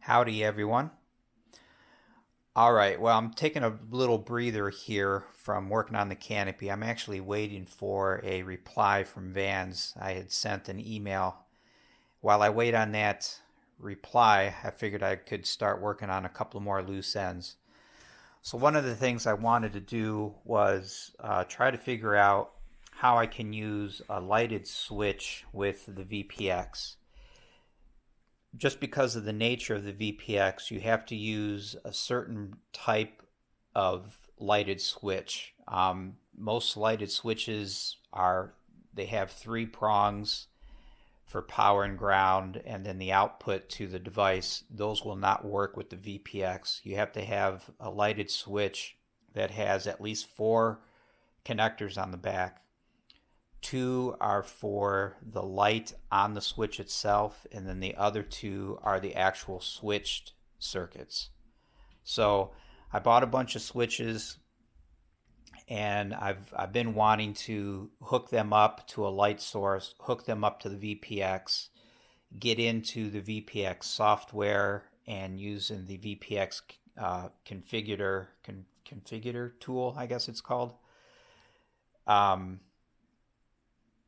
Howdy, everyone. All right, well, I'm taking a little breather here from working on the canopy. I'm actually waiting for a reply from Vans. I had sent an email. While I wait on that reply, I figured I could start working on a couple more loose ends. So, one of the things I wanted to do was try to figure out how I can use a lighted switch with the VPX. Just because of the nature of the VPX, you have to use a certain type of lighted switch. Most lighted switches they have three prongs for power and ground, and then the output to the device. Those will not work with the VPX. You have to have a lighted switch that has at least four connectors on the back. Two are for the light on the switch itself, and then the other two are the actual switched circuits. So I bought a bunch of switches, and I've been wanting to hook them up to a light source, hook them up to the VPX, get into the VPX software, and using the VPX configurator tool, I guess it's called. Um,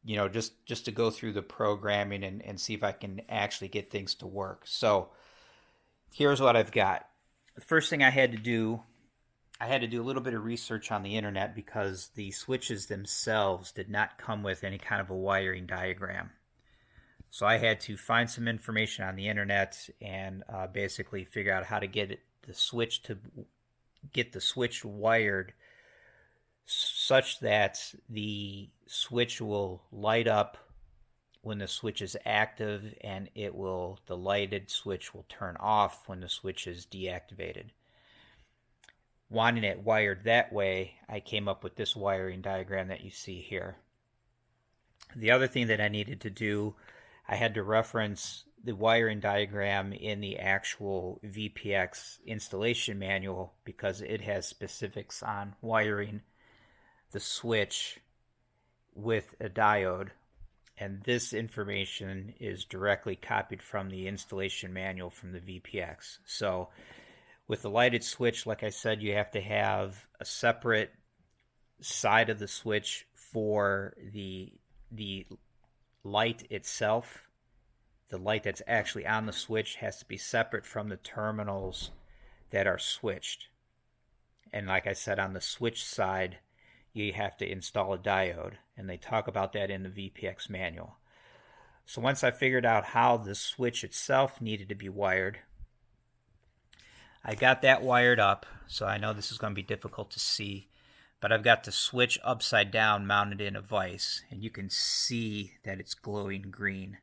just to go through the programming and see if I can actually get things to work. So here's what I've got. The first thing I had to do a little bit of research on the internet because the switches themselves did not come with any kind of a wiring diagram. So I had to find some information on the internet and basically figure out how to get the switch wired such that the switch will light up when the switch is active, and the lighted switch will turn off when the switch is deactivated. Wanting it wired that way, I came up with this wiring diagram that you see here. The other thing that I needed to do, I had to reference the wiring diagram in the actual VPX installation manual because it has specifics on wiring the switch with a diode, and this information is directly copied from the installation manual from the VPX. So with the lighted switch, like I said, you have to have a separate side of the switch for the light itself. The light that's actually on the switch has to be separate from the terminals that are switched. And like I said, on the switch side, you have to install a diode, and they talk about that in the VPX manual. So once I figured out how the switch itself needed to be wired, I got that wired up. So I know this is going to be difficult to see, but I've got the switch upside down mounted in a vise, and you can see that it's glowing green.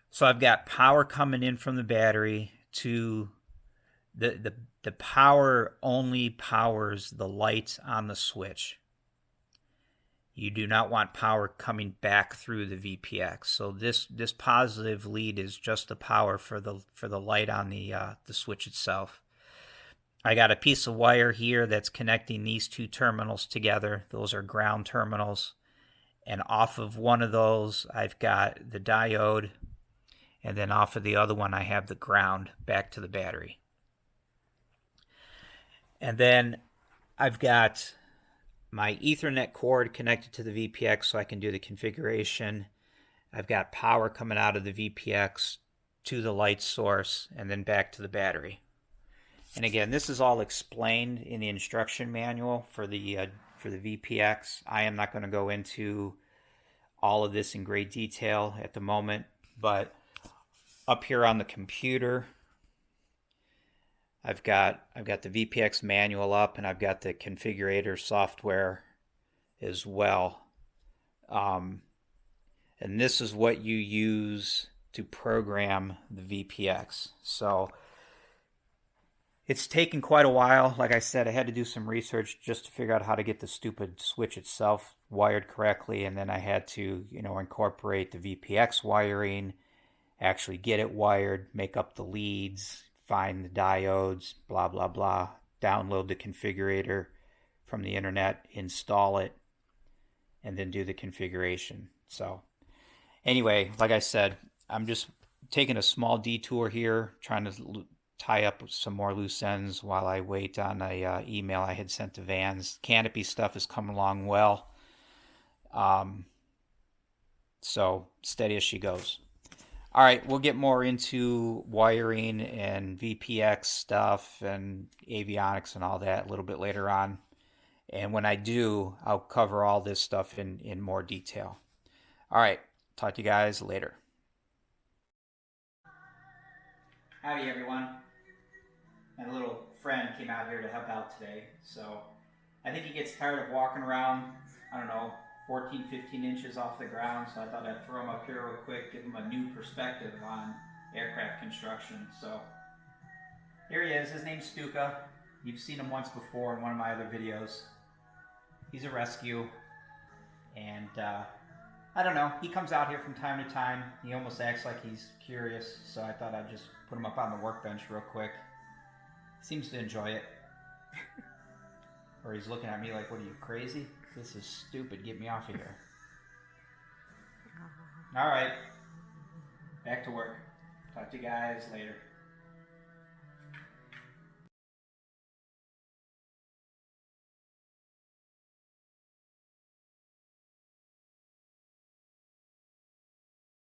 So I've got power coming in from the battery to the power only powers the light on the switch. You do not want power coming back through the VPX. So this positive lead is just the power for the light on the switch itself. I got a piece of wire here that's connecting these two terminals together. Those are ground terminals. And off of one of those, I've got the diode. And then off of the other one, I have the ground back to the battery. And then I've got my Ethernet cord connected to the VPX so I can do the configuration. I've got power coming out of the VPX to the light source and then back to the battery. And again, this is all explained in the instruction manual for the VPX. I am not going to go into all of this in great detail at the moment, but up here on the computer, I've got the VPX manual up, and I've got the configurator software as well. And this is what you use to program the VPX. So it's taken quite a while. Like I said, I had to do some research just to figure out how to get the stupid switch itself wired correctly, and then I had to, incorporate the VPX wiring, actually get it wired, make up the leads, find the diodes, blah, blah, blah, download the configurator from the internet, install it, and then do the configuration. So Anyway, like I said, I'm just taking a small detour here, trying to tie up some more loose ends while I wait on a email I had sent to Vans. Canopy stuff is coming along well, um, so steady as she goes. All right, we'll get more into wiring and VPX stuff and avionics and all that a little bit later on. And when I do, I'll cover all this stuff in more detail. All right, talk to you guys later. Howdy, everyone. My little friend came out here to help out today. So I think he gets tired of walking around, I don't know, 14, 15 inches off the ground. So I thought I'd throw him up here real quick, give him a new perspective on aircraft construction. So here he is. His name's Stuka. You've seen him once before in one of my other videos. He's a rescue. And I don't know. He comes out here from time to time. He almost acts like he's curious. So I thought I'd just put him up on the workbench real quick. Seems to enjoy it. Or he's looking at me like, what are you, crazy? This is stupid. Get me off of here. All right. Back to work. Talk to you guys later.